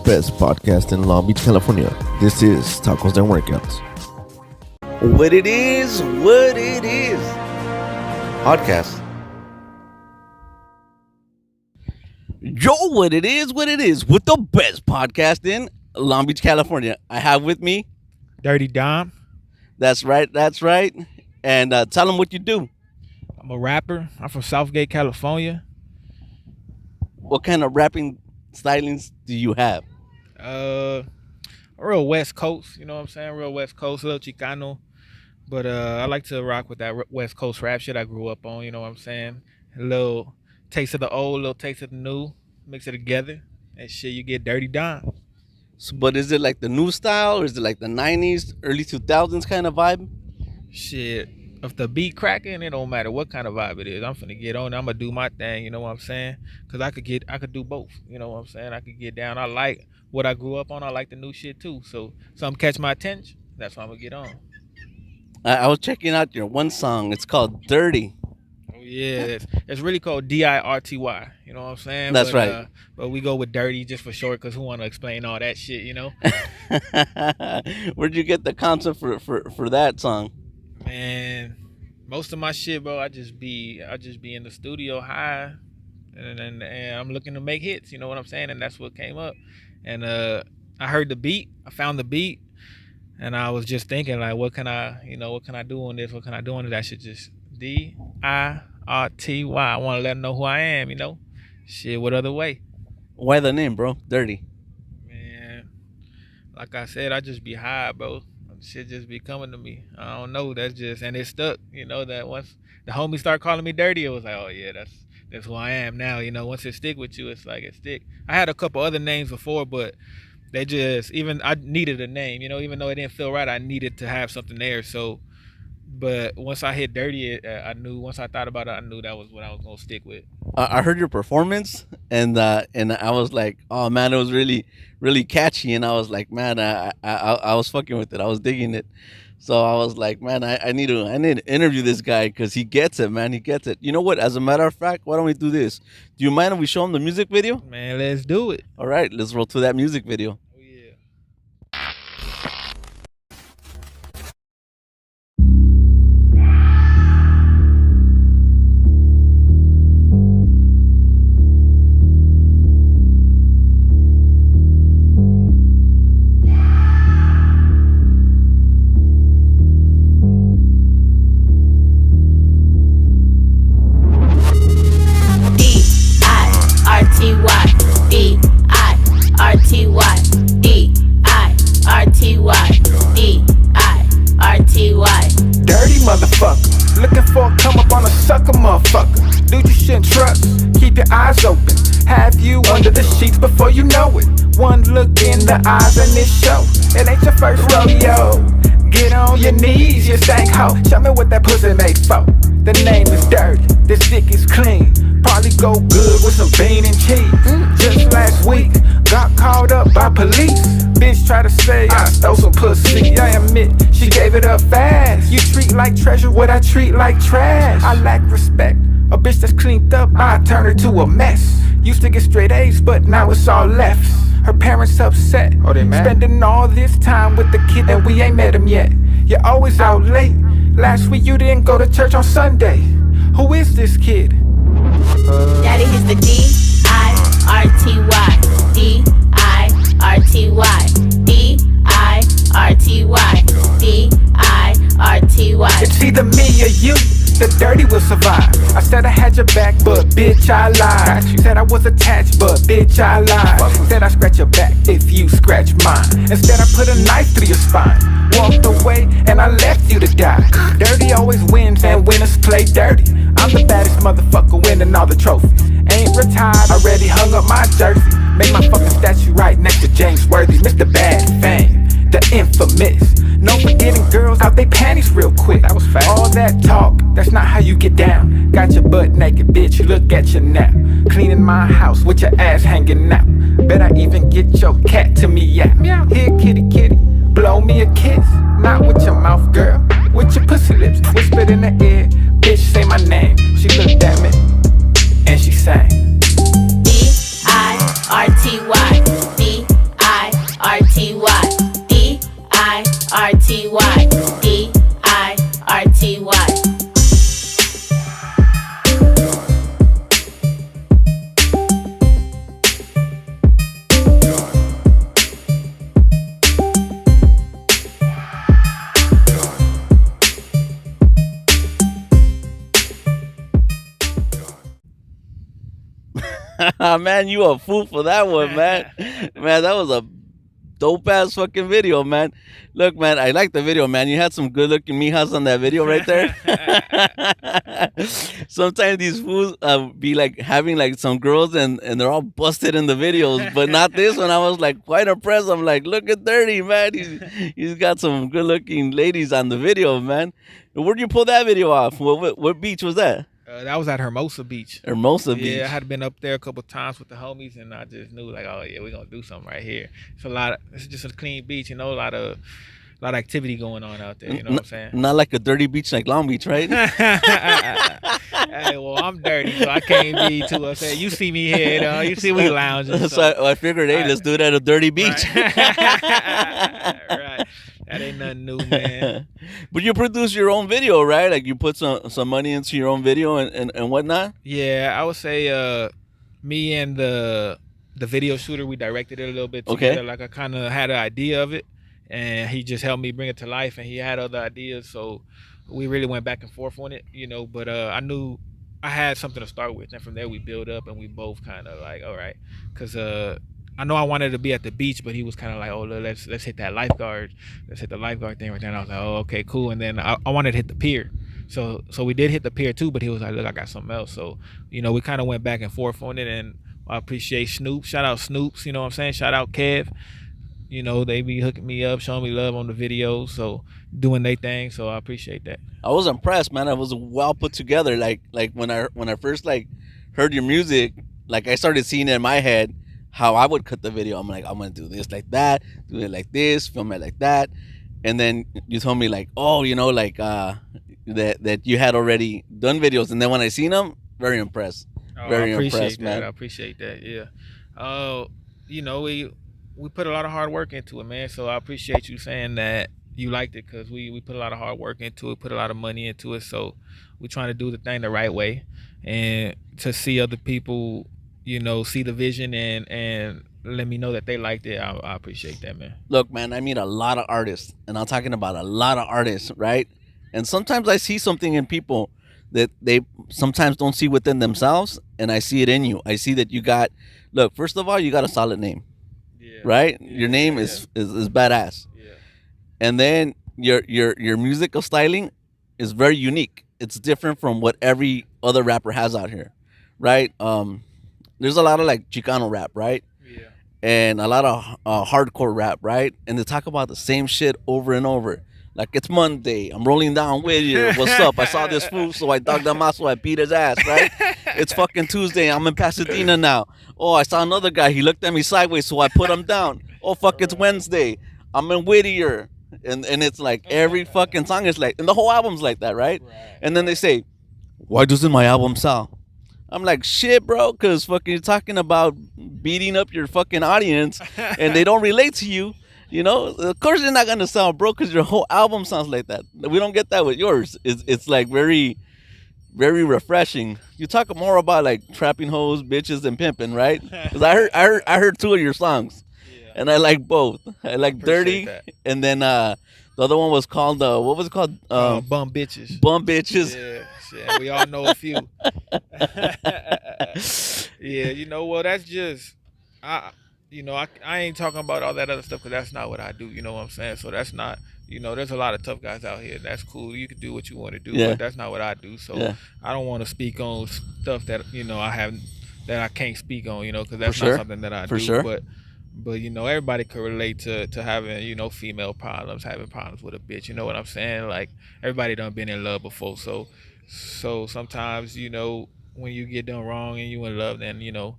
best podcast in Long Beach, California. This is Tacos and Workouts. What it is. Podcast. Yo, what it is. With the best podcast in Long Beach, California. I have with me Dirty Dom. That's right. And tell them what you do. I'm a rapper. I'm from Southgate, California. What kind of rapping stylings do you have? Real West Coast, you know what I'm saying? Real West Coast, a little Chicano. But I like to rock with that West Coast rap shit I grew up on, you know what I'm saying? A little taste of the old, a little taste of the new, mix it together, and shit, you get Dirty Dom. So, but is it like the new style, or is it like the 90s, early 2000s kind of vibe? Shit, if the beat cracking, it don't matter what kind of vibe it is. I'm finna get on it. I'm gonna do my thing, you know what I'm saying? Because I could do both, you know what I'm saying? I could get down. I like what I grew up on. I like the new shit too. So something catch my attention, that's what I'm gonna get on. I was checking out your one song. It's called Dirty. Oh yeah, it's really called Dirty. You know what I'm saying? That's right. But we go with Dirty just for short, because who want to explain all that shit, you know? Where'd you get the concept for that song? Man, most of my shit, bro, I just be in the studio high, and I'm looking to make hits. You know what I'm saying? And that's what came up. And I heard the beat. I found the beat, and I was just thinking, like, what can I do on this? What can I do on it? I should just Dirty. I want to let them know who I am. You know, shit. What other way? Why the name, bro? Dirty. Man, like I said, I just be high, bro. Shit just be coming to me. I don't know. That's just, and it stuck. You know, that once the homies start calling me Dirty, it was like, oh yeah, that's who I am now. You know, once it stick with you, it's like it stick. I had a couple other names before, but they just, I needed a name. You know, even though it didn't feel right, I needed to have something there. So, but once I hit Dirty, I knew. Once I thought about it, I knew that was what I was gonna stick with. I heard your performance, and I was like, oh man, it was really, really catchy, and I was like, man, I was fucking with it. I was digging it. So I was like, man, I need to interview this guy, because he gets it, man. He gets it. You know what? As a matter of fact, why don't we do this? Do you mind if we show him the music video? Man, let's do it. All right, let's roll to that music video. Oh yeah. Dirty motherfucker, looking for a come up on a sucker motherfucker. Dude you shouldn't trust, keep your eyes open. Have you under the sheets before you know it. One look in the eyes and it show. It ain't your first rodeo. Get on your knees, you stank hoe. Show me what that pussy made for. The name is Dirty, this dick is clean. Probably go good with some bean and cheese. Just last week, got called up by police. Bitch try to say I stole some pussy. I admit she gave it up fast. You treat like treasure what I treat like trash. I lack respect. A bitch that's cleaned up, I turn her to a mess. Used to get straight A's, but now it's all left. Her parents upset. Oh, they mad? Spending all this time with the kid and we ain't met him yet. You're always out late. Last week you didn't go to church on Sunday. Who is this kid? Daddy is the Dirty. Dirty. Dirty. It's either me or you, the dirty will survive. I said I had your back, but bitch I lied. Said I was attached, but bitch I lied. Said I scratch your back if you scratch mine. Instead I put a knife through your spine. Walked away and I left you to die. Dirty always wins and winners play dirty. I'm the baddest motherfucker winning all the trophies. Ain't retired, already hung up my jersey. Made my fucking statue right next to James Worthy. Mr. Bad Fame, the infamous. No forgetting girls out they panties real quick. That was fast. All that talk, that's not how you get down. Got your butt naked, bitch, look at you now. Cleaning my house with your ass hanging out. Bet I even get your cat to me, yeah. Here, kitty, kitty, blow me a kiss. Not with your mouth, girl, with your pussy lips. Whispered in the ear, bitch, say my name. She looked at me, and she sang. D-I-R-T-Y, D-I-R-T-Y, D-I-R-T-Y. D-I-R-T-Y. Man, you a fool for that one, man. Man, that was a dope ass fucking video, man. Look, man, I like the video, man. You had some good looking mijas on that video right there. Sometimes these fools be like having like some girls and they're all busted in the videos, but not this one. I was like quite impressed. I'm like, look at Dirty, man. He's got some good looking ladies on the video, man. Where'd you pull that video off? What beach was that? That was at Hermosa Beach. Hermosa Beach. Yeah, I had been up there a couple times with the homies, and I just knew like, oh yeah, we're gonna do something right here. It's just a clean beach, you know, a lot of activity going on out there. You know what I'm saying? Not like a dirty beach like Long Beach, right? Hey, well, I'm dirty, so I can't be too upset. You see me here, you know, you see me lounging. So I figured, hey, let's do it at a dirty beach. Right. That ain't nothing new, man. But you produce your own video, right? Like you put some money into your own video and whatnot? Yeah, I would say me and the video shooter, we directed it a little bit together. Okay. Like I kind of had an idea of it, and he just helped me bring it to life, and he had other ideas, so we really went back and forth on it, you know. But I knew I had something to start with, and from there we built up, and we both kind of like, all right, because I know I wanted to be at the beach, but he was kind of like, oh, let's hit that lifeguard, let's hit the lifeguard thing right there. And I was like, oh, okay, cool. And then I wanted to hit the pier, so we did hit the pier too. But he was like, look, I got something else. So you know, we kind of went back and forth on it, and I appreciate Snoop. Shout out Snoops. You know what I'm saying? Shout out Kev. You know, they be hooking me up, showing me love on the videos, so doing their thing. So I appreciate that. I was impressed, man. It was well put together. Like when I first like heard your music, like I started seeing it in my head how I would cut the video. I'm like, I'm gonna do this like that, do it like this, film it like that, and then you told me like, oh, you know, like that you had already done videos, and then when I seen them, very impressed, very impressed, man. I appreciate that. Yeah. You know, we put a lot of hard work into it, man. So I appreciate you saying that you liked it, because we put a lot of hard work into it, put a lot of money into it. So we're trying to do the thing the right way, and to see other people, you know, see the vision and let me know that they liked it. I appreciate that, man. Look, man, I meet a lot of artists, and I'm talking about a lot of artists, right? And sometimes I see something in people that they sometimes don't see within themselves, and I see it in you. I see that you got, look, first of all, you got a solid name, right? Your name is badass. Yeah. And then your musical styling is very unique. It's different from what every other rapper has out here, right? There's a lot of like Chicano rap, right? Yeah. And a lot of hardcore rap, right? And they talk about the same shit over and over. Like, it's Monday, I'm rolling down with you. What's up? I saw this fool, so I dogged him out, so I beat his ass, right? It's fucking Tuesday, I'm in Pasadena now. Oh, I saw another guy, he looked at me sideways, so I put him down. Oh, fuck, it's Wednesday, I'm in Whittier. And it's like every fucking song is like, and the whole album's like that, right? And then they say, why doesn't my album sell? I'm like, shit, bro, because fucking you're talking about beating up your fucking audience and they don't relate to you. You know, of course they're not gonna sell, bro, because your whole album sounds like that. We don't get that with yours. It's like very, very refreshing. You talk more about like trapping hoes, bitches, and pimping, right? Because I heard two of your songs, and I like both. I like Dirty, and then the other one was called what was it called? Bum Bitches. Bum Bitches. Yeah, shit, we all know a few. Yeah, you know, well, that's just you know, I ain't talking about all that other stuff, because that's not what I do. You know what I'm saying? So that's not, you know, there's a lot of tough guys out here. That's cool. You can do what you want to do, but that's not what I do. So I don't want to speak on stuff that, you know, that I can't speak on, you know, because that's not something that I do. Sure. But you know, everybody could relate to having, you know, female problems, having problems with a bitch. You know what I'm saying? Like, everybody done been in love before. So sometimes, you know, when you get done wrong and you in love, then, you know,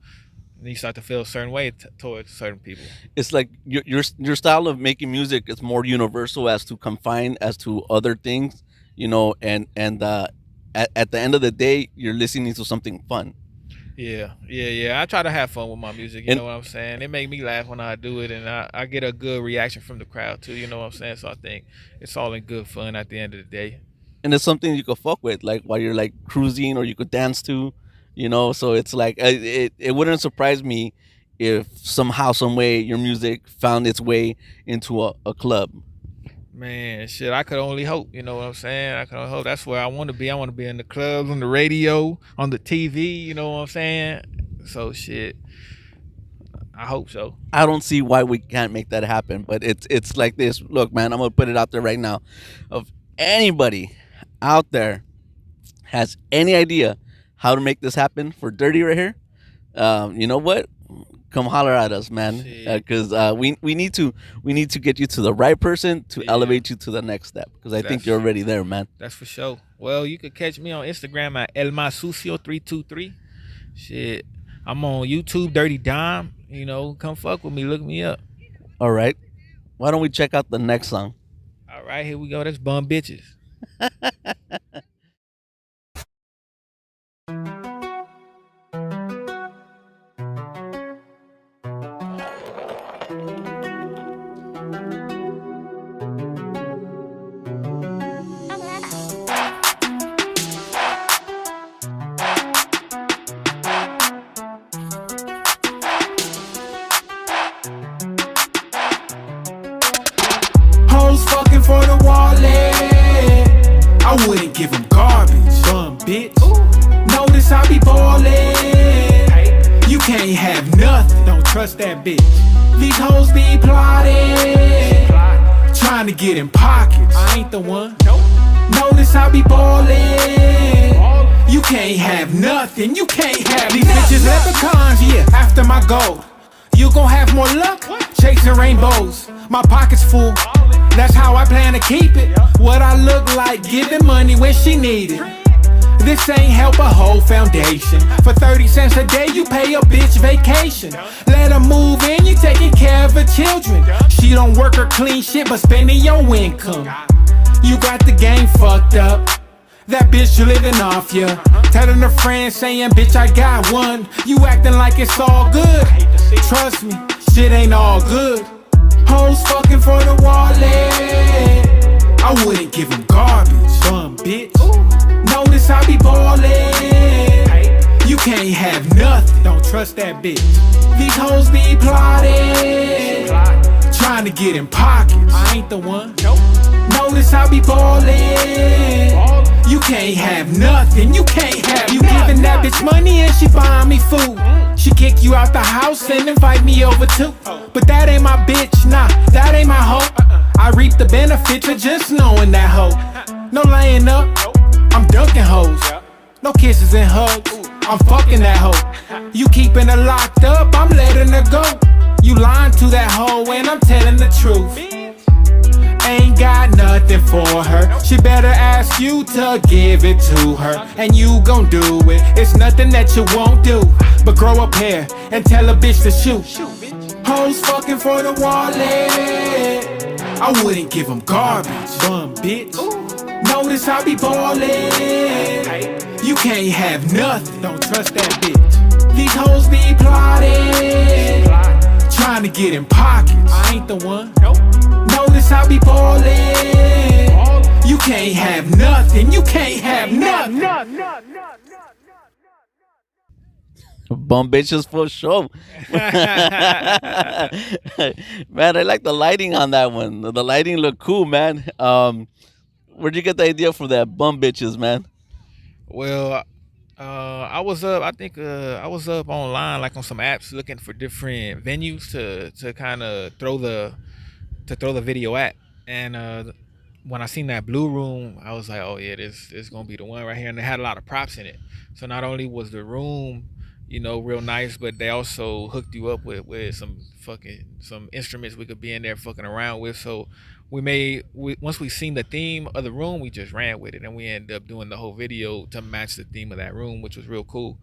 you start to feel a certain way towards certain people. It's like your style of making music is more universal as to confined as to other things, you know, and at the end of the day, you're listening to something fun. Yeah. I try to have fun with my music. You And know what I'm saying? It make me laugh when I do it, and I get a good reaction from the crowd too. You know what I'm saying? So I think it's all in good fun at the end of the day. it's something you could fuck with, like while you're like cruising, or you could dance to, you know. So it's like it wouldn't surprise me if somehow, some way, your music found its way into a club. Man, shit, I could only hope. You know what I'm saying? I could only hope. That's where I want to be. I want to be in the clubs, on the radio, on the TV. You know what I'm saying? So shit, I hope so. I don't see why we can't make that happen. But it's like this. Look, man, I'm gonna put it out there right now. Of anybody out there has any idea how to make this happen for Dirty right here, you know what? Come holler at us, man, Shit, because we need to get you to the right person to yeah, elevate you to the next step. Because I think you're that's already there, man. that's for sure. Well, you could catch me on Instagram at elmasucio323. Shit, I'm on YouTube, Dirty Dime. You know, come fuck with me. Look me up. All right, why don't we check out the next song? All right, here we go. That's Bum Bitches. Hoes fucking for the wallet. I wouldn't give them garbage, bum bitch. Notice I be ballin'. You can't have nothing, don't trust that bitch. These hoes be plotting, trying to get in pockets. I ain't the one. Notice I be ballin'. You can't have nothing, you can't have these bitches leprechauns, yeah, after my gold. You gon' have more luck chasing rainbows. My pocket's full, that's how I plan to keep it. What I look like giving money when she need it. This ain't help a whole foundation. For 30 cents a day you pay a bitch vacation. Let her move in, you taking care of her children. She don't work or clean shit but spending your income. You got the game fucked up. That bitch living off ya. Telling her friends saying, bitch, I got one. You acting like it's all good. Trust me, shit ain't all good. Hoes fucking for the wallet. I wouldn't give them garbage, bum bitch. Notice I be ballin'. You can't have nothing, don't trust that bitch. These hoes be plotting, trying to get in pockets. I ain't the one. Notice I be ballin'. You can't have nothing, you can't have. You giving that bitch money and she buying me food. She kick you out the house and invite me over too. But that ain't my bitch, nah, that ain't my hoe. I reap the benefits of just knowing that hoe. No laying up, I'm dunking hoes. No kisses and hugs, I'm fucking that hoe. You keeping her locked up, I'm letting her go. You lying to that hoe and I'm telling the truth. Ain't got nothing for her. She better ask you to give it to her, and you gon' do it. It's nothing that you won't do, but grow up here and tell a bitch to shoot. Hoes fucking for the wallet. I wouldn't give them garbage, bum bitch. Notice I be ballin'. You can't have nothing, don't trust that bitch. These hoes be plotting, trying to get in pockets. I ain't the one. Notice I be ballin'. You can't have nothing, you can't have nothing. Bum bitches for sure. Man, I like the lighting on that one. The lighting looked cool, man. Where'd you get the idea for that, bum bitches, man? Well, I was up. I think I was up online, like on some apps, looking for different venues to kind of throw the video at. And when I seen that blue room, I was like, oh yeah, this gonna be the one right here. And they had a lot of props in it. So not only was the room, you know, real nice, but they also hooked you up with some instruments we could be in there fucking around with. So once we seen the theme of the room, we just ran with it, and we ended up doing the whole video to match the theme of that room, which was real cool.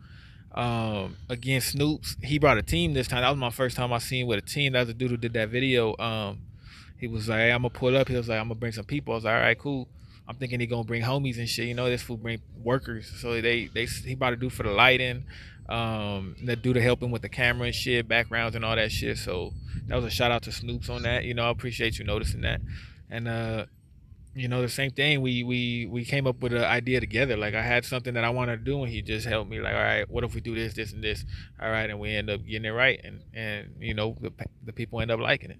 Again, Snoops, he brought a team this time. That was my first time I seen with a team. That was the dude who did that video. He was like, hey, I'm gonna pull up. He was like, I'm gonna bring some people. I was like, all right, cool. I'm thinking he gonna bring homies and shit. You know, this fool bring workers, so he about to do for the lighting, that do the helping with the camera and shit, backgrounds and all that shit. So that was a shout out to Snoops on that. You know, I appreciate you noticing that. And you know, the same thing. We came up with an idea together. Like I had something that I wanted to do, and he just helped me. Like, all right, what if we do this, this, and this? All right, and we end up getting it right, and you know, the people end up liking it.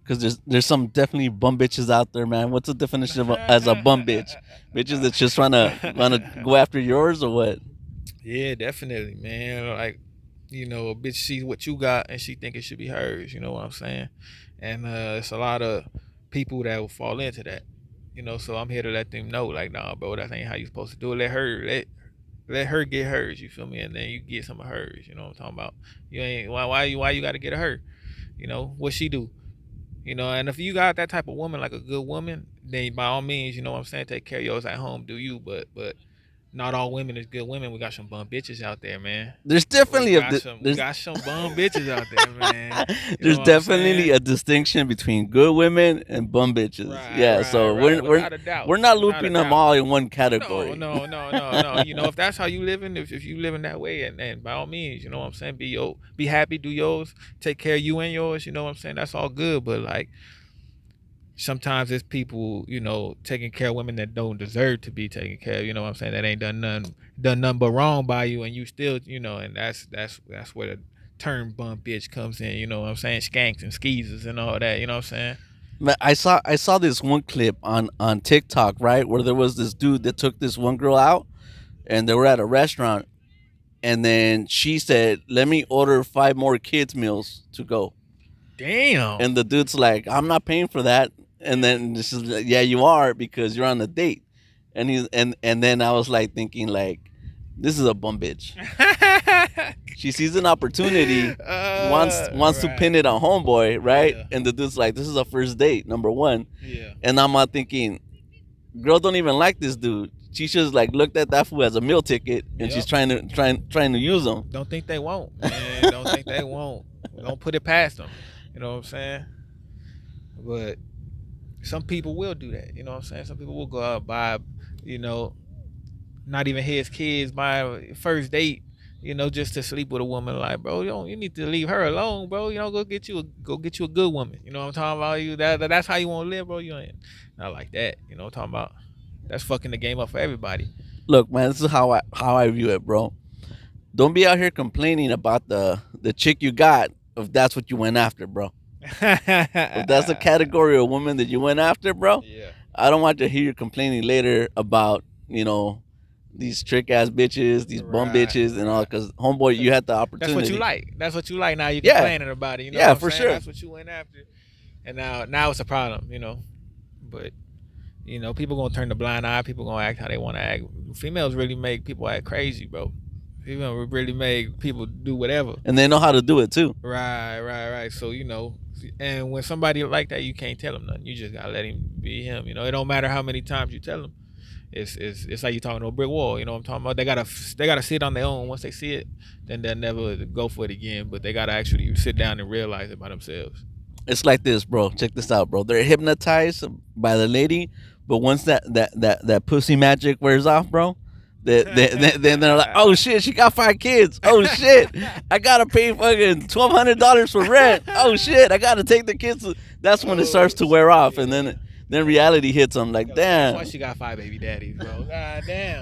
Because there's some definitely bum bitches out there, man. What's the definition of as a bum bitch? Bitches that's just trying to go after yours or what? Yeah, definitely, man. Like, you know, a bitch sees what you got and she think it should be hers. You know what I'm saying? And it's a lot of people that will fall into that. You know, so I'm here to let them know, like, nah, bro, that ain't how you supposed to do it. Let her get hers. You feel me? And then you get some of hers. You know what I'm talking about? You ain't why you got to get her? You know what she do? You know, and if you got that type of woman, like a good woman, then by all means, you know what I'm saying, take care of yours at home, do you? But not all women is good women. We got some bum bitches out there, man. There's We definitely got some we got some bum bitches out there, man. You know there's what I'm definitely saying? a distinction between good women and bum bitches. Right, Yeah, right, so right. Without a doubt. we're not Without a looping them doubt. all in one No, category. no, no, no, no. You know, if that's how you living, if you living that way, and by all means, you know what I'm saying, be happy, do yours, take care of you and yours. You know what I'm saying. That's all good, but like sometimes it's people, you know, taking care of women that don't deserve to be taken care of. You know what I'm saying? That ain't done nothing but wrong by you, and you still, you know, and that's where the term bum bitch comes in. You know what I'm saying? Skanks and skeezers and all that. You know what I'm saying? Man, I saw this one clip on TikTok, right, where there was this dude that took this one girl out, and they were at a restaurant, and then she said, "Let me order 5 more kids meals to go," Damn. and the dude's like, "I'm not paying for that," and then this is like, "Yeah, you are because you're on a date," and then I was like thinking like, "This is a bum bitch." She sees an opportunity, wants to pin Right. it on homeboy, right? Yeah. And the dude's like, "This is a first date, number one," Yeah. and I'm not thinking, girl don't even like this dude. She just like looked at that fool as a meal ticket, and she's Yep. trying to use him. Don't think they won't, man. Don't think they won't. Don't put it past them. You know what I'm saying? But some people will do that. You know what I'm saying? Some people will go out and buy, you know, not even his kids, buy a first date, you know, just to sleep with a woman. Like, bro, you need to leave her alone, bro. You know, go get you a good woman. You know what I'm talking about? That's how you want to live, bro. You ain't not like that. You know what I'm talking about? That's fucking the game up for everybody. Look, man, this is how I view it, bro. Don't be out here complaining about the chick you got if that's what you went after, bro. If that's the category of woman that you went after, bro, Yeah. I don't want to hear you complaining later about, these trick ass bitches, these bum Right, bitches, and all. right. Because homeboy, you had the That's what you opportunity. like. That's what you like. Now you're Yeah, complaining about it. You know yeah, what I'm for saying? sure. That's what you went after, and now it's a problem. You know, but you know people gonna turn the blind eye. People gonna act how they want to act. Females really make people act crazy, bro. Females really make people do whatever. And they know how to do it too. Right, right, right. So you know, and when somebody like that, you can't tell him nothing. You just gotta let him be him. You know, it don't matter how many times you tell him. It's like you talking to a brick wall. You know what I'm talking about? They gotta see it on their own. Once they see it, then they'll never go for it again. But they gotta actually sit down and realize it by themselves. It's like this, bro. Check this out, bro. They're hypnotized by the lady, but once that pussy magic wears off, bro, then they're like, oh shit, she got 5 kids. Oh shit, I gotta pay fucking $1,200 for rent. Oh shit, I gotta take the kids. That's when it starts to wear off, and then reality hits them. Like, That's why damn, she got 5 baby daddies, bro. God damn.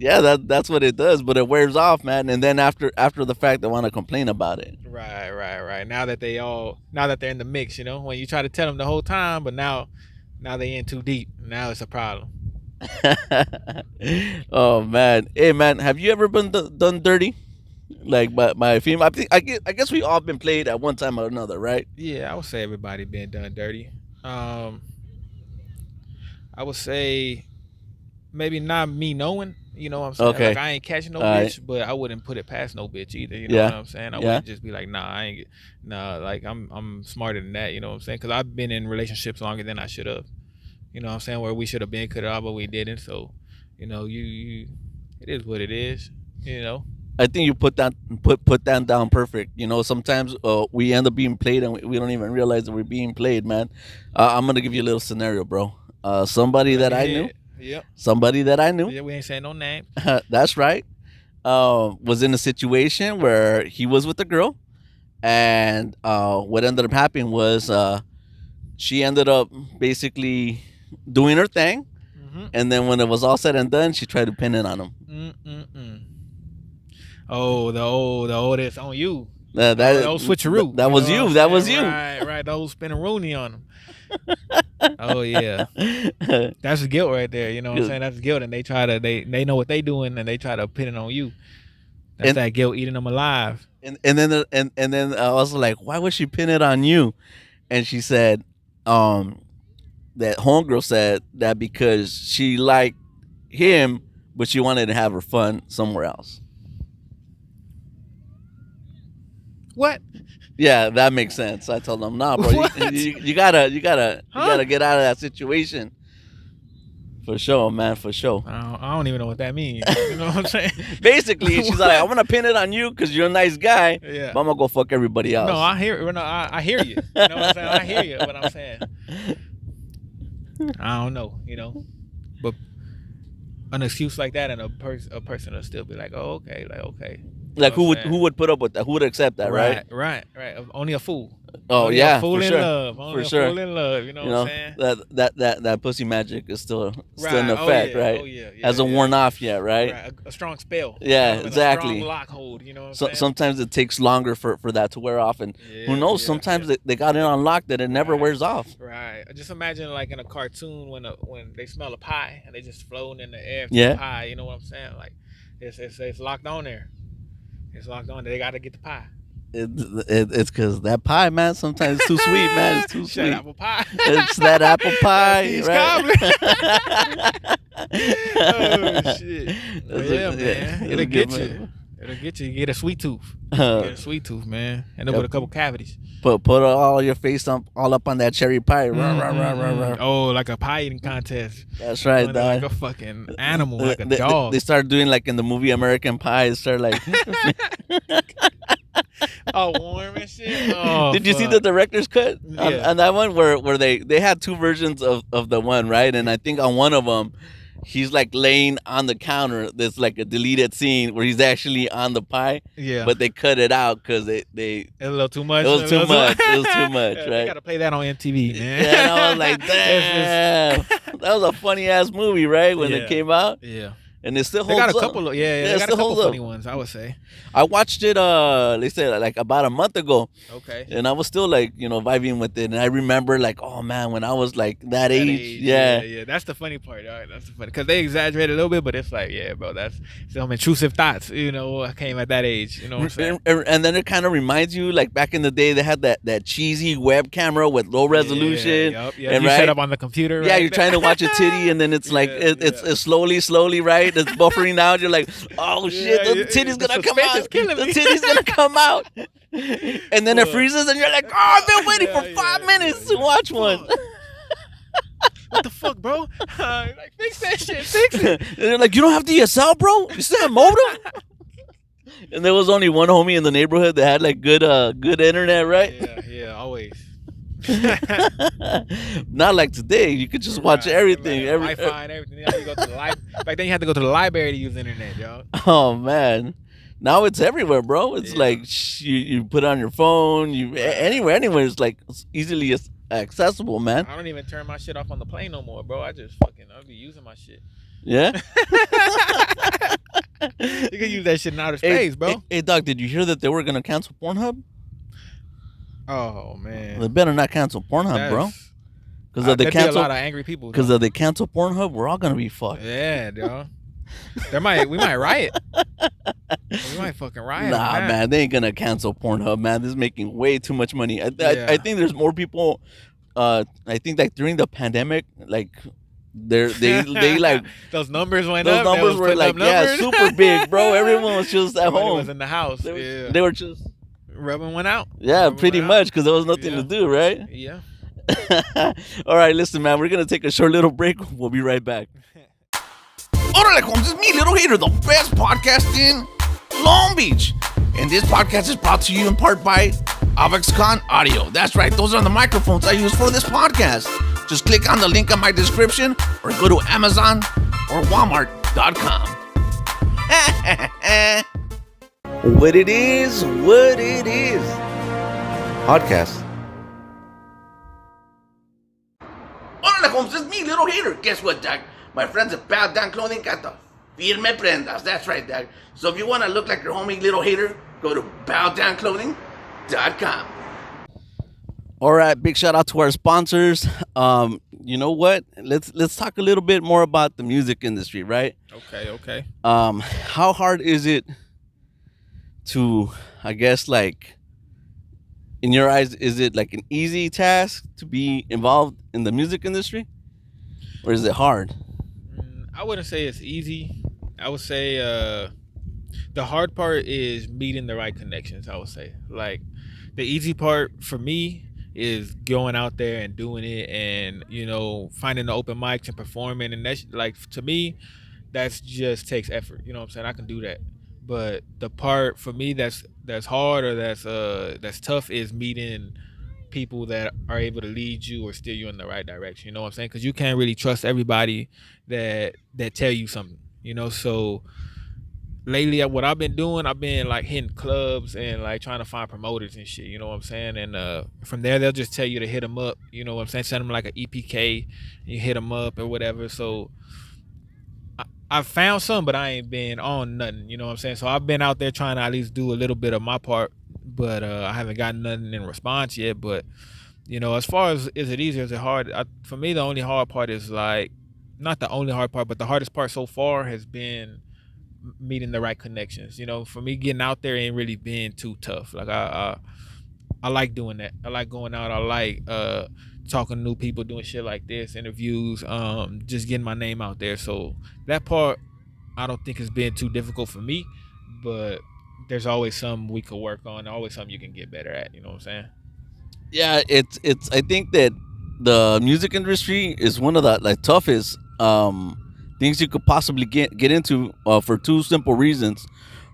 yeah, that's what it does. But it wears off, man. And then after the fact, they want to complain about it. Right, right, right. Now that they're in the mix, you know, when you try to tell them the whole time, but now they in too deep. Now it's a problem. Oh man, hey man, have you ever been done dirty? Like by a female? I guess we all been played at one time or another, right? Yeah, I would say everybody been done dirty. Um, I would say maybe not me knowing, you know what I'm saying? Okay. Like I ain't catching no All right. bitch, but I wouldn't put it past no bitch either. You know Yeah. what I'm saying? I Yeah. wouldn't just be like, nah, I ain't nah, like I'm smarter than that, you know what I'm saying? Cuz I've been in relationships longer than I should have. You know what I'm saying? Where we should have been cut off, but we didn't. So, you know, you it is what it is, you know. I think you put that down perfect. Sometimes we end up being played and we don't even realize that we're being played, man. I'm gonna give you a little scenario, bro. somebody that I Yeah. knew. Yep. Somebody that I knew. Yeah, we ain't saying no names. That's right. Was in a situation where he was with a girl, and what ended up happening was she ended up basically doing her thing, Mm-hmm. and then when it was all said and done, she tried to pin it on him. Mm-mm-mm. Oh, the old it's on you. That The old switcheroo. That was know you. what I'm That was saying? you. Right. The old spinning Rooney on him. Oh yeah, that's the guilt right there. You know what I'm saying? That's guilt, and they try to they know what they doing, and they try to pin it on you. That's And- that guilt eating them alive. and then I was like, why would she pin it on you? And she said, that homegirl said that because she liked him, but she wanted to have her fun somewhere else. What? Yeah, that makes sense. I told them, nah, bro, you gotta get out of that situation. For sure, man, for sure. I don't even know what that means. You know what I'm saying? Basically, she's like, I'm gonna pin it on you because you're a nice guy, Yeah. but I'm gonna go fuck everybody else. No, I hear. No, I hear you. You know what I'm saying? I hear you. What I'm saying. I don't know. You know, but an excuse like that, and a person will still be like, oh, okay, like okay. You Like know what I'm who would put up with that? Who would accept that, right? Right. Only a fool. Oh Only yeah, a fool for in sure. love. Only For a sure. fool in love. You know what I'm saying? That pussy magic is still in Right. effect, Oh, yeah. right? Oh, yeah. Hasn't worn off yet, right? Right. A strong spell. Yeah, You know, like exactly. A strong lock hold. You know what I'm So saying? sometimes it takes longer for that to wear off, and who knows? Sometimes they got it on lock that it never Right. wears off. Right. Just imagine like in a cartoon when they smell a pie and they just floating in the air to Yeah. the pie. You know what I'm saying? Like it's locked on there. It's locked on. They got to get the pie. It's because that pie, man. Sometimes it's too sweet, man. It's too Shut sweet. apple pie. It's that apple pie, Peach right? Oh shit. But yeah, man. That's It'll a get good you. one. It'll get you. You get a sweet tooth. Uh, Get a sweet tooth, man. And then with a couple cavities. put all your face all up on that cherry pie. Rah, rah, rah, rah, rah. Oh, like a pie eating contest. That's right, Doing it like dog. a fucking animal, like a dog. They started doing like in the movie American Pie. They started like. Oh, warm and shit. Oh, Did you see fuck. the director's cut Yeah. on that one where they had two versions of the one, right? And I think on one of them, he's like laying on the counter. There's like a deleted scene where he's actually on the pie, Yeah, but they cut it out because they it's a little too much. it was too much. It was too much, Yeah, right? They gotta play that on MTV, man. Yeah, and I was like, damn, that was a funny ass movie, right? When Yeah. it came out, Yeah, and it still they holds got a up. couple. Of, yeah, it they got a still couple holds up. funny ones. I would say. I watched it. They said like about a month ago, Okay. and I was still like vibing with it. And I remember like, oh man, when I was like that age, yeah. That's the funny part. All right, that's the funny because they exaggerate a little bit, but it's like, yeah, bro, that's some intrusive thoughts. You know, I came at that age. You know what I'm saying? And then it kind of reminds you like back in the day they had that cheesy web camera with low resolution. Yeah, and you right? set up on the computer. Yeah, right? you're trying to watch a titty, and then it's like it's slowly, right? It's buffering out. You're like, oh shit, the titty's the gonna come suspense out. is killing The me. titty's gonna come out. And then it freezes, and you're like, oh, I've been waiting for 5 minutes to watch one. What the fuck, bro? Like, fix that shit. Fix it. And they're like, you don't have DSL, bro? You still have modem? And there was only one homie in the neighborhood that had like good internet, right? Yeah, always. Not like today. You could just watch Right, everything. like, Wi-Fi and everything. You go to the back then, you had to go to the library to use the internet, yo. Oh man, now it's everywhere, bro. It's Yeah. like you put it on your phone. Anywhere. It's like it's easily accessible, man. I don't even turn my shit off on the plane no more, bro. I'll be using my shit. Yeah. You can use that shit in outer space, bro. Hey, dog, did you hear that they were gonna cancel Pornhub? Oh man, They better not cancel Pornhub, bro. Because if they there'd be a cancel, lot of angry people. because though. if they cancel Pornhub, we're all gonna be fucked. Yeah, dog. We might riot. We might fucking riot. Nah, man, they ain't gonna cancel Pornhub, man. This is making way too much money. I Yeah. think there's more people. I think like during the pandemic, like they like those numbers went those up. They numbers was were putting like up numbers. super big, bro. Everyone was just at Everybody home. was in the house. They were just Rubbing one out. pretty Rubbing one much because there was nothing Yeah. to do, right? out. Yeah. All right, listen, man. We're gonna take a short little break. We'll be right back. Órale, Holmes, it's me, Little Hater, the best podcast in Long Beach. And this podcast is brought to you in part by AvexCon Audio. That's right, those are the microphones I use for this podcast. Just click on the link in my description or go to Amazon or Walmart.com. What it is. Podcast. Hola, Holmes, it's me, Little Hater. Guess what, Doug? My friends at Bow Down Clothing got the firme prendas. That's right, Doug. So if you want to look like your homie Little Hater, go to bowdownclothing.com. All right, big shout out to our sponsors. You know what? Let's talk a little bit more about the music industry, right? Okay. How hard is it to, I guess, like, in your eyes, is it like an easy task to be involved in the music industry, or is it hard? I wouldn't say it's easy. I would say the hard part is meeting the right connections. I would say, like, the easy part for me is going out there and doing it, and finding the open mics and performing, and that's, like, to me, that's just takes effort. You know what I'm saying? I can do that, but the part for me that's hard, or that's tough, is meeting people that are able to lead you or steer you in the right direction. You know what I'm saying? Because you can't really trust everybody that tell you something. So lately, what I've been doing, I've been like hitting clubs and like trying to find promoters and shit. You know what I'm saying? And from there, they'll just tell you to hit them up. You know what I'm saying? Send them like an EPK, and you hit them up or whatever. So I found some, but I ain't been on nothing. You know what I'm saying? So I've been out there trying to at least do a little bit of my part, but I haven't gotten nothing in response yet. But as far as is it easy or is it hard? For me, the only hard part is, like, not the only hard part, but the hardest part so far has been meeting the right connections. For me, getting out there ain't really been too tough. Like, I like doing that. I like going out. I like talking to new people, doing shit like this, interviews, just getting my name out there. So that part, I don't think has been too difficult for me, but there's always something we could work on, always something you can get better at. You know what I'm saying? Yeah, it's I think that the music industry is one of the, like, toughest things you could possibly get into, for two simple reasons.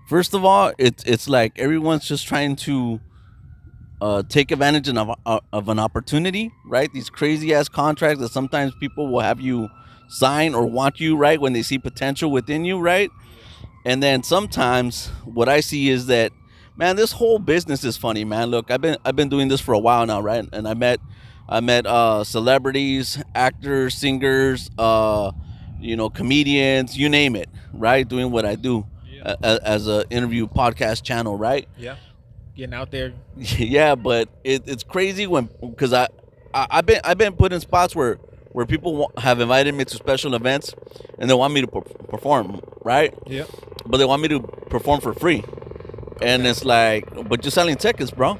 First of all, it's like everyone's just trying to take advantage of an opportunity, right? These crazy ass contracts that sometimes people will have you sign or want you, right, when they see potential within you, right? And then sometimes what I see is that, man, this whole business is funny, man. Look, I've been doing this for a while now, right? And I met celebrities, actors, singers, comedians, you name it, right? Doing what I do, as a interview podcast channel, right? Yeah. Getting out there. Yeah, but it's crazy because I've been put in spots where people have invited me to special events, and they want me to perform, right? Yeah. But they want me to perform for free, and it's like, but you're selling tickets, bro,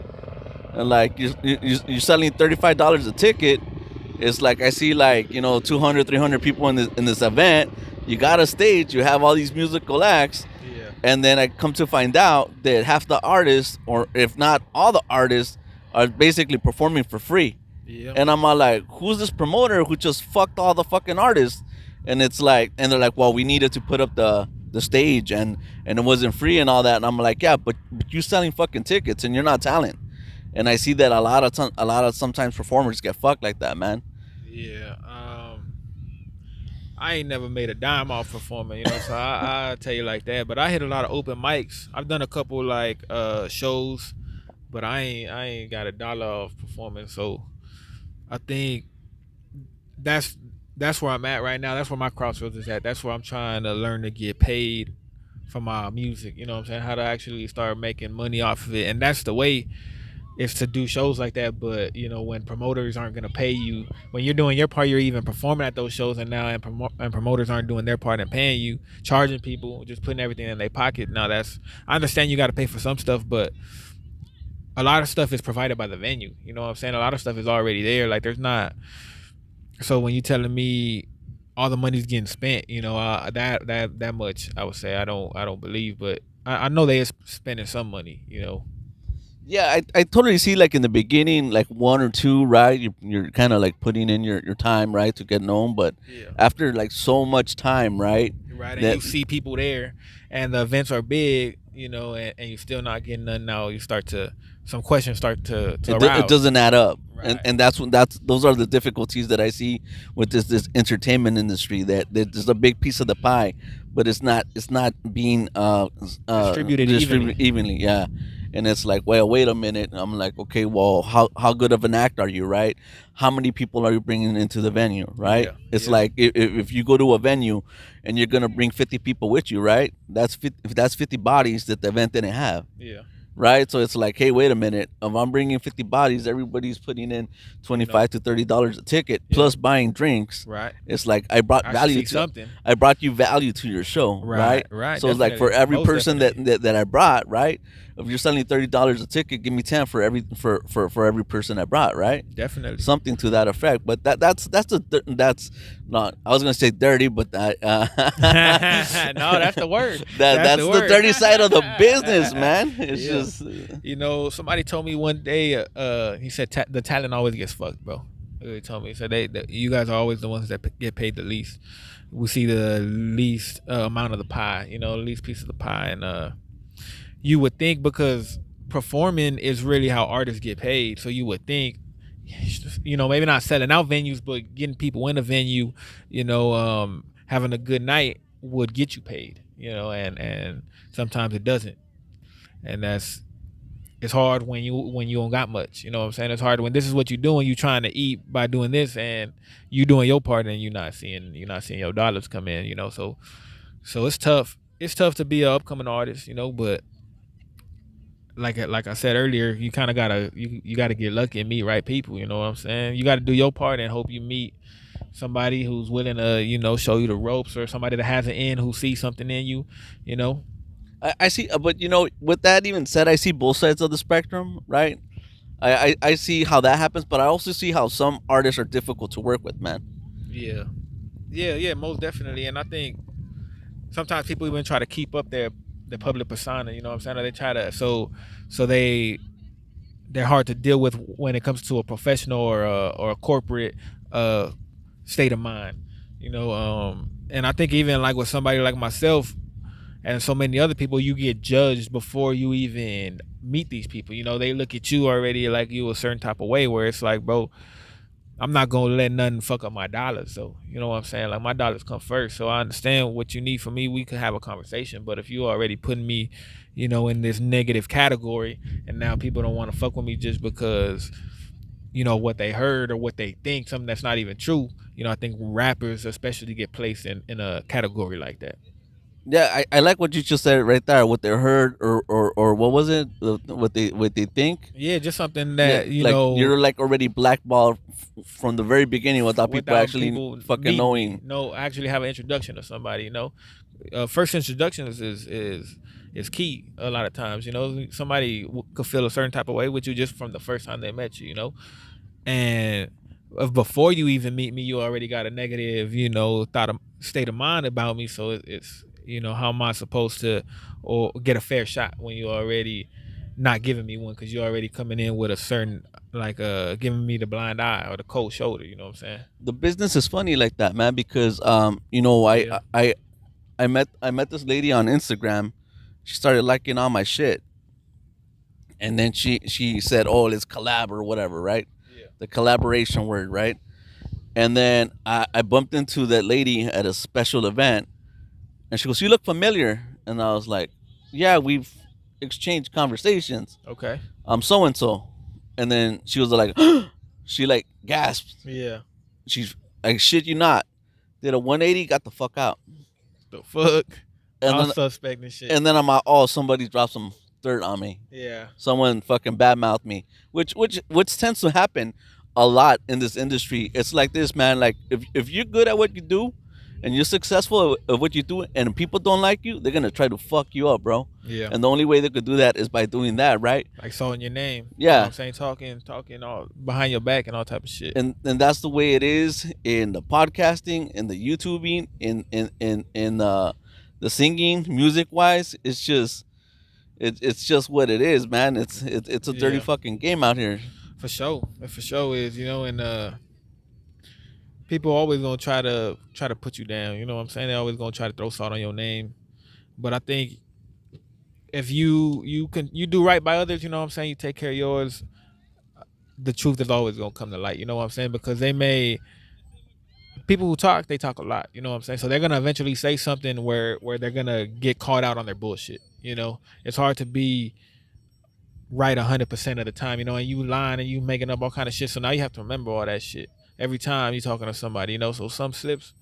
and like you're selling $35 a ticket. It's like I see, like, 200, 300 people in this event. You got a stage, you have all these musical acts. And then I come to find out that half the artists, or if not all the artists, are basically performing for free. Yeah. And I'm all like, who's this promoter who just fucked all the fucking artists? And it's like, and they're like, well, we needed to put up the stage, and it wasn't free and all that. And I'm like, yeah, but you're selling fucking tickets and you're not talent. And I see that a lot of sometimes performers get fucked like that, man. Yeah. I ain't never made a dime off performing, so I tell you like that. But I hit a lot of open mics. I've done a couple, like, shows, but I ain't got $1 off performing. So I think that's where I'm at right now. That's where my crossroads is at. That's where I'm trying to learn to get paid for my music. You know what I'm saying? How to actually start making money off of it. And that's the way, is to do shows like that. But when promoters aren't going to pay you, when you're doing your part, you're even performing at those shows, and now and promoters aren't doing their part and paying you, charging people, just putting everything in their pocket. Now, I understand you got to pay for some stuff, but a lot of stuff is provided by the venue. You know what I'm saying? A lot of stuff is already there. Like, there's not. So when you telling me all the money's getting spent, that much, I would say I don't believe, but I know they is spending some money. Yeah, I totally see, like, in the beginning, like, one or two, right? You're kind of like putting in your time, right, to get known. But after, like, so much time, right? Right, and you see people there, and the events are big, and you're still not getting none. Now some questions start to arouse. It doesn't add up. Right. and that's those are the difficulties that I see with this entertainment industry, that there's a big piece of the pie, but it's not being Distributed distributed evenly. evenly. Yeah. And it's like, well, wait a minute. I'm like, okay, well, how good of an act are you, right? How many people are you bringing into the venue, right? Yeah. It's Yeah. like, if you go to a venue and you're gonna bring 50 people with you, right? That's 50 bodies that the event didn't have, Yeah. right? So it's like, hey, wait a minute. If I'm bringing 50 bodies, everybody's putting in You know. $25 to $30 a ticket Yeah. plus buying drinks. Right. It's like I brought I should value see to something. I brought you value to your show, Right. right? Right. So it's like, for Definitely. every Most person definitely. that I brought, right? If you're selling $30 a ticket, give me 10 for every person I brought, right? Definitely. Something to that effect. But that's not, I was gonna say dirty, but that No, that's the word. that's the the word. dirty side of the business, man. It's Yeah. just You know, somebody told me one day. He said the talent always gets fucked, bro. He told me. He said you guys are always the ones that get paid the least. We see the least amount of the pie. You know, the least piece of the pie, and you would think, because performing is really how artists get paid. So you would think, you know, maybe not selling out venues, but getting people in a venue, you know, having a good night would get you paid. You know, and sometimes it doesn't, and it's hard when you don't got much. You know what I'm saying? It's hard when this is what you're doing. You trying to eat by doing this, and you doing your part, and you're not seeing your dollars come in. You know, so it's tough. It's tough to be an upcoming artist. You know, but like I said earlier, you kind of you gotta get lucky and meet right people. You know what I'm saying? You got to do your part and hope you meet somebody who's willing to, you know, show you the ropes, or somebody that has an in who sees something in you. You know? I see, but with that even said, I see both sides of the spectrum, right? I see how that happens, but I also see how some artists are difficult to work with, man. Yeah, yeah, most definitely. And I think sometimes people even try to keep up their public persona. You know what I'm saying? Or they try to so they're hard to deal with when it comes to a professional or a corporate uh state of mind. You know, and I think even like with somebody like myself and so many other people, you get judged before you even meet these people. You know, they look at you already like you a certain type of way, where it's like, bro, I'm not gonna let nothing fuck up my dollars. So you know what I'm saying? Like, my dollars come first. So I understand what you need from me. We could have a conversation. But if you already putting me, you know, in this negative category, and now people don't want to fuck with me just because, you know, what they heard or what they think, something that's not even true. You know, I think rappers especially get placed in a category like that. Yeah, I like what you just said right there. What they heard, or what was it? What they think. Yeah, just something Yeah, that, you like know, you're like already blackballed from the very beginning without people without actually people fucking meeting me, knowing. no, actually have an introduction to somebody. You know, first introductions is key a lot of times. You know, somebody could feel a certain type of way with you just from the first time they met you. You know, and if before you even meet me, you already got a negative, you know, state of mind about me. So it's, you know, how am I supposed to or get a fair shot when you already not giving me one, because you're already coming in with a certain, like, giving me the blind eye or the cold shoulder. You know what I'm saying? The business is funny like that, man, because Yeah. I met this lady on Instagram. She started liking all my shit, and then she said, "Oh, let's collab or whatever," right? Yeah. The collaboration word, right? And then I bumped into that lady at a special event, and she goes, "You look familiar," and I was like, "Yeah, we've exchanged conversations. Okay. I'm so and so," and then she was like, she like gasped. Yeah. She's like, "Shit, you not." Did a 180, got the fuck out, The fuck. and All then suspect and shit. and then I'm like, "Oh, somebody dropped some dirt on me. Yeah. Someone fucking badmouthed me," which tends to happen a lot in this industry. It's like this, man. Like, if you're good at what you do, and you're successful at what you do, and people don't like you, they're gonna try to fuck you up, bro. Yeah. And the only way they could do that is by doing that, right? Like calling your name. You know Yeah. what I'm saying? Talking all behind your back and all type of shit. And that's the way it is in the podcasting, in the YouTubing, in the singing, music wise. It's just what it is, man. It's a dirty Yeah. fucking game out here. For sure. It for sure is, you know, and people always gonna try to put you down. You know what I'm saying? They always gonna try to throw salt on your name. But I think if you do right by others, you know what I'm saying, you take care of yours, the truth is always gonna come to light. You know what I'm saying? Because they may people who talk, they talk a lot. You know what I'm saying? So they're gonna eventually say something where they're gonna get caught out on their bullshit. You know, it's hard to be right 100% of the time. You know, and you lying and you making up all kind of shit. So now you have to remember all that shit every time you talking to somebody. You know, so some slips.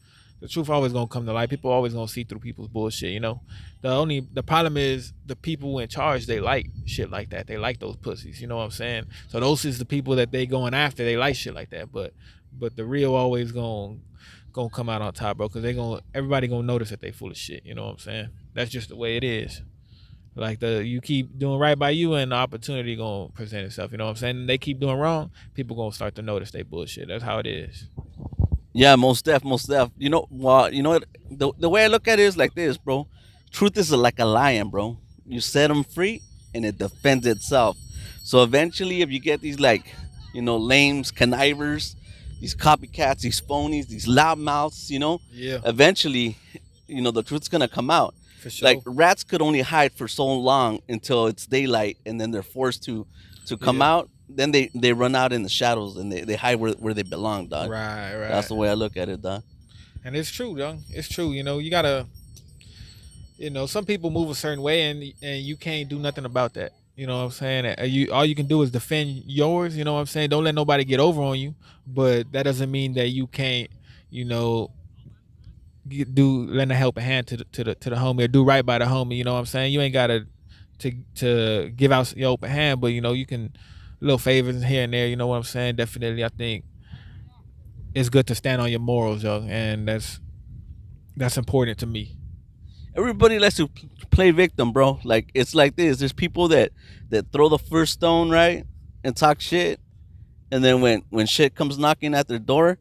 The truth always gonna come to light. People always gonna see through people's bullshit. You know, the problem is the people in charge. They like shit like that. They like those pussies. You know what I'm saying? So those is the people that they going after. They like shit like that. But the real always gonna come out on top, bro. Because everybody gonna notice that they full of shit. You know what I'm saying? That's just the way it is. Like you keep doing right by you, and the opportunity gonna present itself. You know what I'm saying? They keep doing wrong, people gonna start to notice they bullshit. That's how it is. Yeah, most def, most def. You know, well, you know what? The way I look at it is like this, bro. Truth is like a lion, bro. You set them free, and it defends itself. So eventually, if you get these like, lames, connivers, these copycats, these phonies, these loudmouths, Yeah, eventually, the truth's gonna come out. for Like sure. rats could only hide for so long until it's daylight, and then they're forced to come Yeah, out. Then they run out in the shadows and they hide where they belong, dog. right, That's right. the way I look at it, dog. And it's true, young. It's true. You know, you gotta. You know, some people move a certain way, and you can't do nothing about that. You know what I'm saying? All you can do is defend yours. You know what I'm saying? Don't let nobody get over on you. But that doesn't mean that you can't. You know, do lend a helping hand to the homie or do right by the homie. You know what I'm saying? You ain't gotta to give out your open hand, but you know you can little favors here and there. You know what I'm saying? Definitely, I think it's good to stand on your morals, yo, and that's important to me. Everybody likes to play victim, bro. Like it's like this. There's people that throw the first stone, right, and talk shit, and then when shit comes knocking at their door,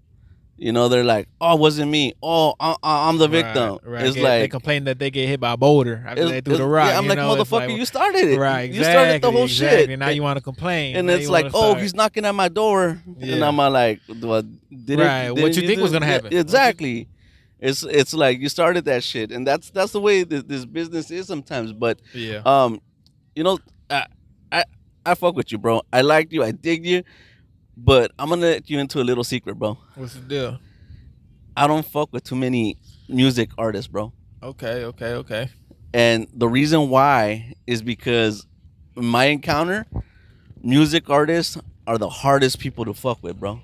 they're like, "Oh, it wasn't me. Oh, I'm the Right, victim." right. It's They like, complain that they get hit by a boulder after they threw the yeah, rock. I'm You like, know, it's motherfucker, like, you started it. right, You started the exactly, whole shit. exactly. Now you want to complain. And Now it's you want like, to oh, start. he's knocking at my door, and Yeah, I'm like, well, right. What didn't you you think was do? gonna Yeah, happen? exactly. It's like you started that shit, and that's the way this business is sometimes. But, Yeah. um, you know, I I I fuck with you, bro. I like you, I dig you, but I'm gonna let you into a little secret, bro. What's the deal? I don't fuck with too many music artists, bro. Okay, okay, okay. And the reason why is because in my encounter, music artists are the hardest people to fuck with, bro.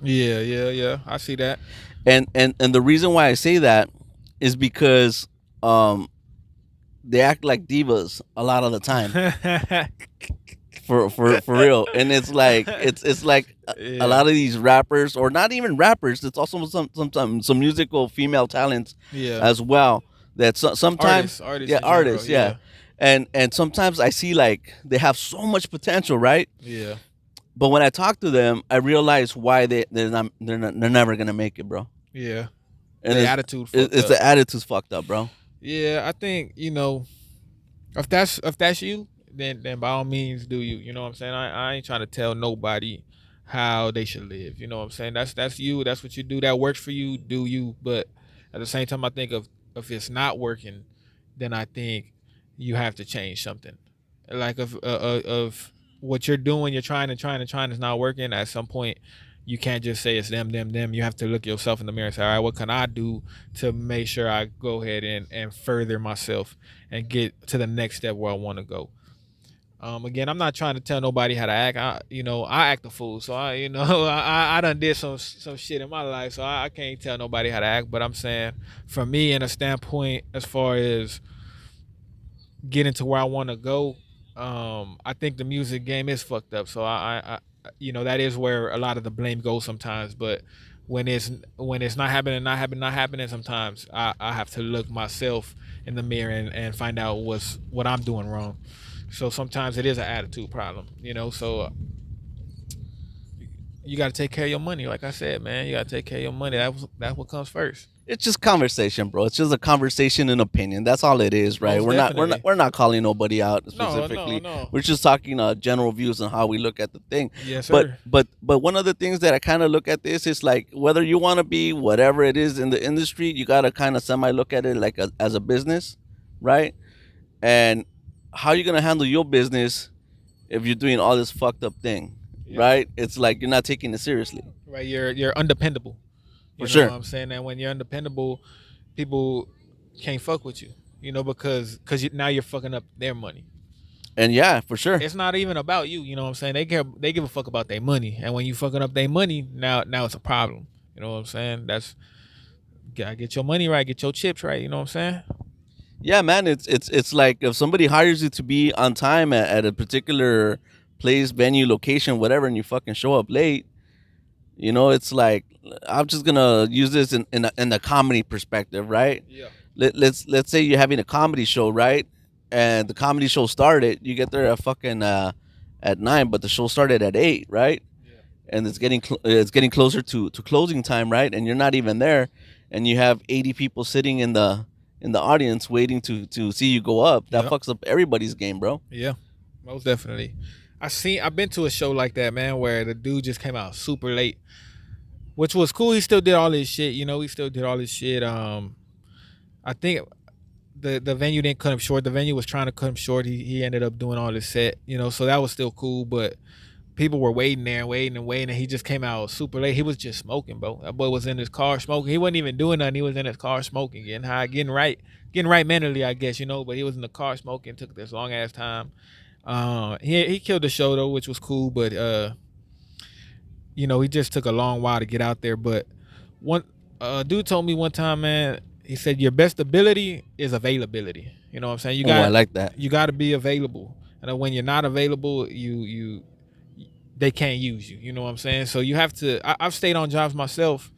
Yeah, yeah, yeah. I see that. And the reason why I say that is because um they act like divas a lot of the time, for real. And it's like it's like a Yeah, lot of these rappers, or not even rappers, it's also sometimes some musical female talents yeah. as well, that sometimes, Artists yeah, in general. artists, yeah. Yeah, And sometimes I see like they have so much potential, right? yeah, But when I talk to them, I realize why they're never gonna make it, bro. yeah. And The attitude fucked it's up. the attitude's fucked up, bro. Yeah, I think if that's you, then by all means do you. You know what I'm saying? I ain't trying to tell nobody how they should live. You know what I'm saying? That's you. That's what you do. That works for you. Do you? But at the same time, I think if it's not working, then I think you have to change something. Like of what you're doing, you're trying and trying and trying is not working. At some point, you can't just say it's them, them, them. You have to look yourself in the mirror and say, all right, what can I do to make sure I go ahead and further myself and get to the next step where I want to go. Again, I'm not trying to tell nobody how to act. I act a fool, so I done did some shit in my life, so I can't tell nobody how to act. But I'm saying, for me, in a standpoint, as far as getting to where I want to go, I think the music game is fucked up. So that is where a lot of the blame goes sometimes. But when it's not happening, sometimes I have to look myself in the mirror and find out what I'm doing wrong. So sometimes it is an attitude problem, So you got to take care of your money, like I said, man. You got to take care of your money. That's what comes first. It's just conversation, bro. It's just a conversation and opinion. That's all it is, right? Most We're not definitely. we're not calling nobody out No, no, specifically. no. We're just talking general views on how we look at the thing. Yes, But sir. but one of the things that I kind of look at this is like, whether you want to be whatever it is in the industry, you gotta kind of semi look at it like as a business, right? And how you gonna handle your business if you're doing all this fucked up thing? Yeah. right? It's like you're not taking it seriously. Right. You're undependable. For You know what sure. I'm saying? And when you're undependable, people can't fuck with you. You know, because now you're fucking up their money. And yeah, for sure. It's not even about you. You know what I'm saying? They give a fuck about their money, and when you fucking up their money, now it's a problem. You know what I'm saying? That's gotta get your money right, get your chips right. You know what I'm saying? Yeah, man, it's like if somebody hires you to be on time at a particular place, venue, location, whatever, and you fucking show up late, it's like I'm just gonna use this in the comedy perspective, right? Yeah. Let's say you're having a comedy show, right? And the comedy show started, you get there at fucking at 9, but the show started at 8, right? Yeah. And it's getting closer to closing time, right? And you're not even there, and you have 80 people sitting in the audience waiting to see you go up. That Yeah. fucks up everybody's game, bro. Yeah. Most definitely. I've been to a show like that, man, where the dude just came out super late, which was cool. He still did all his shit. You know, he still did all his shit. I think the venue didn't cut him short. The venue was trying to cut him short. He ended up doing all his set. You know, so that was still cool. But people were waiting there and waiting and waiting, and he just came out super late. He was just smoking, bro. That boy was in his car smoking. He wasn't even doing nothing. He was in his car smoking, getting high, getting right mentally, I guess, you know. But he was in the car smoking. Took this long ass time. He killed the show though, which was cool. But he just took a long while to get out there. But one dude told me one time, man. He said your best ability is availability. You know what I'm saying? Oh, I like that. You got to be available, and when you're not available, they can't use you. You know what I'm saying? So you have to. I've stayed on jobs myself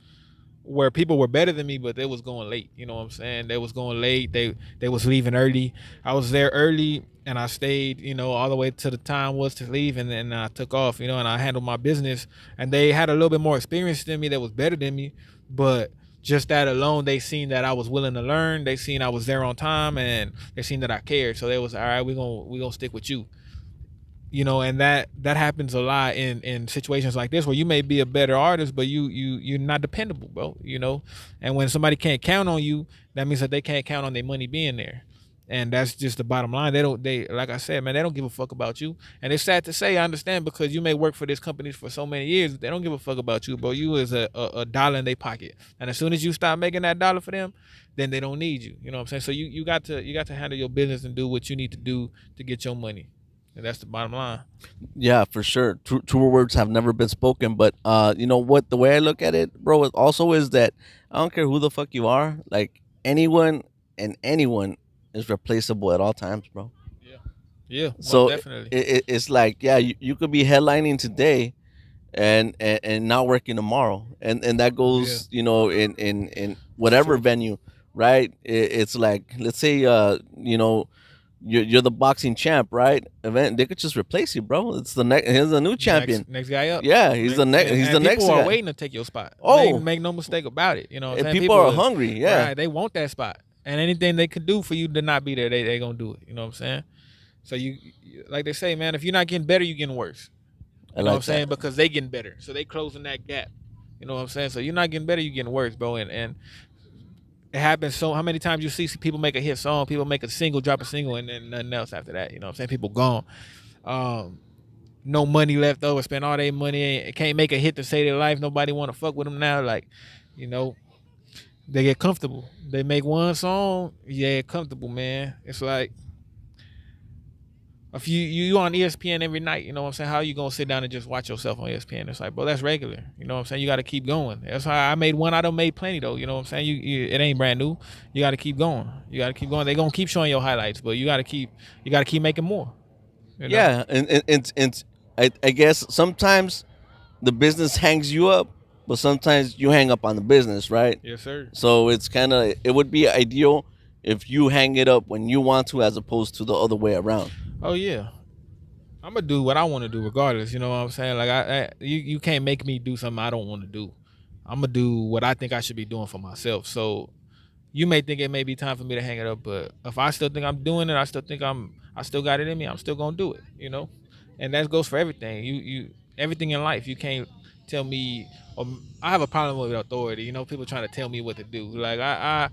where people were better than me, but they was going late. You know what I'm saying? They was going late. They was leaving early. I was there early and I stayed, all the way to the time was to leave, and then I took off, and I handled my business. And they had a little bit more experience than me. That was better than me, but just that alone, they seen that I was willing to learn. They seen I was there on time, and they seen that I cared. So they was all right. We gonna stick with you. And that happens a lot in situations like this where you may be a better artist, but you're not dependable, bro. And when somebody can't count on you, that means that they can't count on their money being there. And that's just the bottom line. They like I said, man, they don't give a fuck about you. And it's sad to say, I understand, because you may work for this company for so many years, they don't give a fuck about you, bro. You is a dollar in their pocket. And as soon as you stop making that dollar for them, then they don't need you. You know what I'm saying? So you got to handle your business and do what you need to do to get your money. And that's the bottom line. Yeah, for sure. Truer words have never been spoken. But you know what? The way I look at it, bro, it also is that I don't care who the fuck you are. Like anyone and anyone is replaceable at all times, bro. Yeah. Yeah, most So definitely. it's like, yeah, you could be headlining today and not working tomorrow, and that Yeah. goes, in whatever True. venue, right? It's like, let's say, you're the boxing champ, right? Event, they could just replace you, bro. It's the next. Here's a new champion. Next guy up. Yeah, he's the next. He's the next People are guy. waiting to take your spot. Oh. Make no mistake about it. You know what I'm And saying? people are hungry. Yeah, Right, they want that spot. And anything they could do for you to not be there, they gonna do it. You know what I'm saying? So like they say, man, if you're not getting better, you're getting worse. I You know what like I'm saying? that. Because they getting better. So they closing that gap. You know what I'm saying? So you're not getting better, you're getting worse, bro. And it happens. So how many times you see people make a hit song, people make a single, drop a single, and then nothing else after that. You know what I'm saying? People gone. No money left over, spend all their money, and can't make a hit to save their life. Nobody want to fuck with them now. Like, you know, they get comfortable. They make one song, yeah, comfortable, man. It's like if you on ESPN every night, you know what I'm saying? How you gonna sit down and just watch yourself on ESPN? It's like, bro, that's regular. You know what I'm saying? You got to keep going. That's why I made one. I done made plenty though. You know what I'm saying? It ain't brand new. You got to keep going. You got to keep going. They gonna keep showing your highlights, but you got to keep making more. You know? Yeah, and I guess sometimes the business hangs you up, but sometimes you hang up on the business, right? Yes, sir. So it would be ideal if you hang it up when you want to, as opposed to the other way around. Oh yeah. I'm gonna do what I want to do regardless. You know what I'm saying? Like you can't make me do something I don't want to do. I'm gonna do what I think I should be doing for myself. So you may think it may be time for me to hang it up, but if I still think I'm doing it, I still think I still got it in me. I'm still gonna do it. You know, and that goes for everything. You everything in life. You can't tell me. I have a problem with authority. You know, people trying to tell me what to do. Like I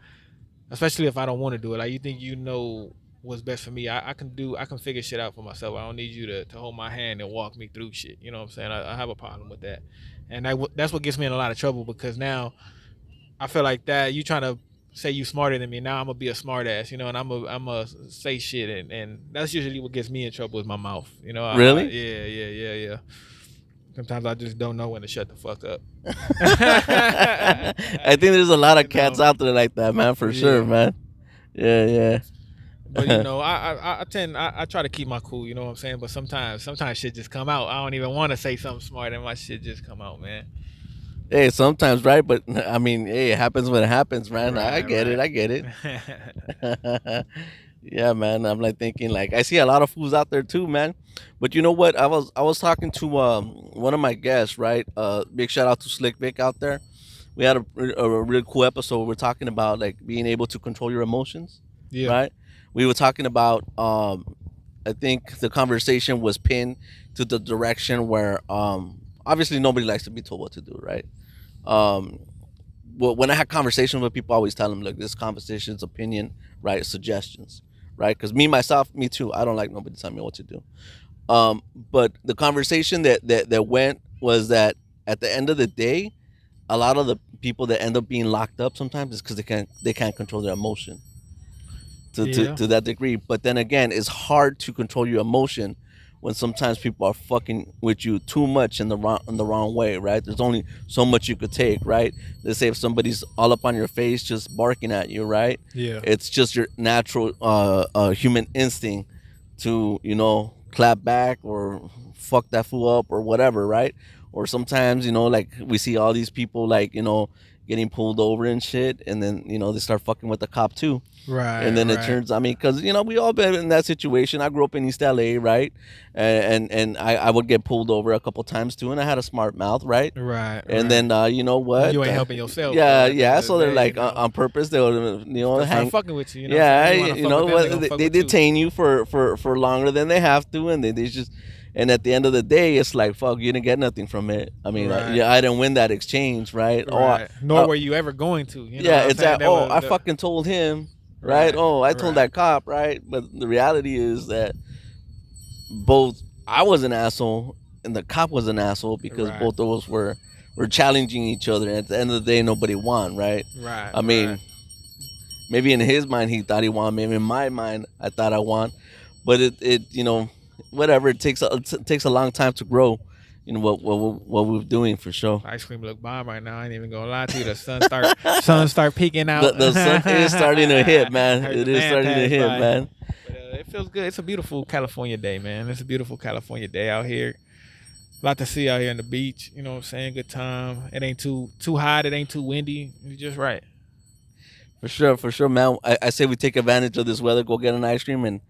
especially if I don't want to do it. Like you think you know what's best for me. I can figure shit out for myself. I don't need you to hold my hand and walk me through shit. You know what I'm saying? I have a problem with that, and that's what gets me in a lot of trouble because now I feel like that you trying to say you smarter than me. Now I'm gonna be a smart ass, you know, and I'm gonna say shit, and that's usually what gets me in trouble is my mouth. You know, Really? yeah. Sometimes I just don't know when to shut the fuck up. I think there's a lot of You cats know, out there like that, man, for sure, yeah. man. Yeah, But yeah. I try to keep my cool. You know what I'm saying? But sometimes shit just come out. I don't even want to say something smart, and my shit just come out, man. Hey, sometimes, right? But I mean, hey, it happens when it happens, man. I Right, get it. right. I get it. Yeah, man. I'm like thinking, like, I see a lot of fools out there too, man. But you know what? I was talking to one of my guests, right? Big shout out to Slick Vic out there. We had a really cool episode. We're talking about like being able to control your emotions, Yeah, right? We were talking about I think the conversation was pinned to the direction where obviously nobody likes to be told what to do, right? Um, well, when I had conversations with people, I always tell them, look, this conversation's opinion, right? Suggestions, right? Because me myself, me too, I don't like nobody telling me what to do. But the conversation that went was that at the end of the day, a lot of the people that end up being locked up sometimes is because they can't control their emotion yeah, to that degree. But then again, it's hard to control your emotion when sometimes people are fucking with you too much in the wrong way, right? There's only so much you could take, right? Let's say if somebody's all up on your face just barking at you, right? yeah. It's just your natural human instinct to, clap back or fuck that fool up or whatever, right? Or sometimes, like we see all these people like, getting pulled over and shit, and then, they start fucking with the cop too. Right, And then it right, turns, I mean, because we all been in that situation. I grew up in East LA, right? And I would get pulled over a couple times too, and I had a smart mouth, right? right, And right. then you know what? You ain't helping yourself, though, Yeah, at the end yeah. of the So they're day, like you know. on purpose. They would They'll start hang. fucking with you. You know what Yeah, I'm saying? You want to fuck with them, what they gonna fuck they with you. detain you for longer than they have to, and they just. And at the end of the day, it's like, fuck, you didn't get nothing from it. I mean, Right, yeah, I didn't win that exchange, right? right. Nor Uh, were you ever going to. You know yeah, what I'm it's saying? that. That Oh, was I the fucking told him, right? right, Oh, I told right, that cop, right? But the reality is that both I was an asshole and the cop was an asshole because right, both of us were challenging each other. And at the end of the day, nobody won, right? right, I right. mean, maybe in his mind he thought he won. Maybe in my mind I thought I won. But whatever. It takes a long time to grow. What we're doing for sure. Ice cream look bomb right now. I ain't even gonna lie to you. The sun start peeking The out. the sun is starting to hit, I man. heard the It is man starting to pass hit, by. man. But it feels good. It's a beautiful California day, man. It's a beautiful California day out here. A lot to see out here on the beach. You know what I'm saying? Good time. It ain't too hot. It ain't too windy. It's just right. For sure, man. I say we take advantage of this weather, go get an ice cream, and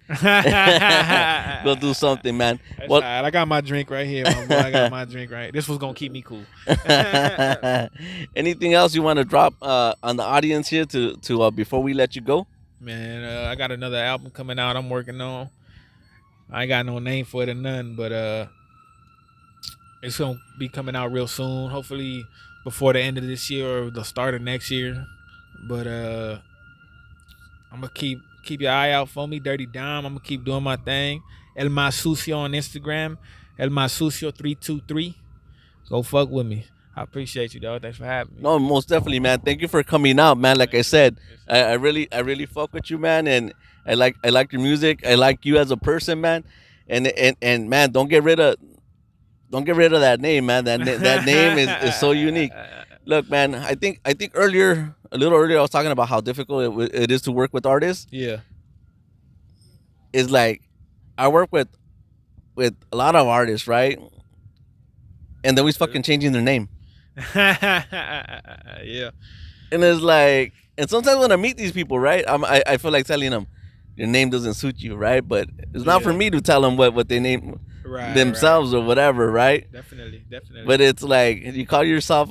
go do something, man. That's Well, all right. I got my drink right here, my boy. I got my drink right. This was gonna keep me cool. anything else you want to drop on the audience here to before we let you go? Man, I got another album coming out. I'm working on. I ain't got no name for it or nothing, but it's gonna be coming out real soon. Hopefully before the end of this year or the start of next year. But I'm gonna keep your eye out for me, Dirty Dom. I'm gonna keep doing my thing. El Masucio on Instagram, El Masucio 323. Go fuck with me. I appreciate you, dog. Thanks for having me. No, most definitely, man. Thank you for coming out, man. Like I said, I really fuck with you, man, and I like your music. I like you as a person, man. And man, don't get rid of that name, man. That name is so unique. Look, man, I think a little earlier, I was talking about how difficult it is to work with artists. Yeah. It's like I work with a lot of artists, right? And then we fucking changing their name, Yeah. and it's like, and sometimes when I meet these people, right, I feel like telling them, your name doesn't suit you, right? But it's not for Yeah. me to tell them what they name Right. themselves or whatever, right? Definitely. But it's like you call yourself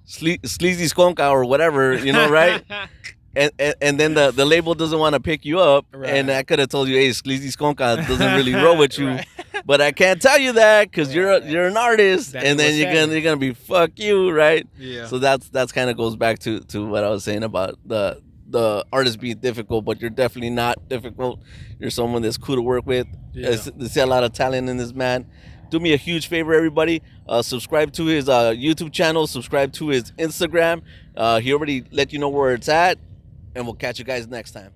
sleazy skonka or whatever, right? And then the label doesn't want to pick you up, and Right. I could have told you, hey, sleazy skonka doesn't really roll with you, Right. but I can't tell you that because Right. you're an artist, That's and then what's you're happening. gonna be fuck you, right? Yeah. So that's kind of goes back to what I was saying about the the artist being difficult, but you're definitely not difficult. You're someone that's cool to work with. Yeah. They see a lot of talent in this man. Do me a huge favor, everybody. Subscribe to his YouTube channel. Subscribe to his Instagram. He already let you know where it's at, and we'll catch you guys next time.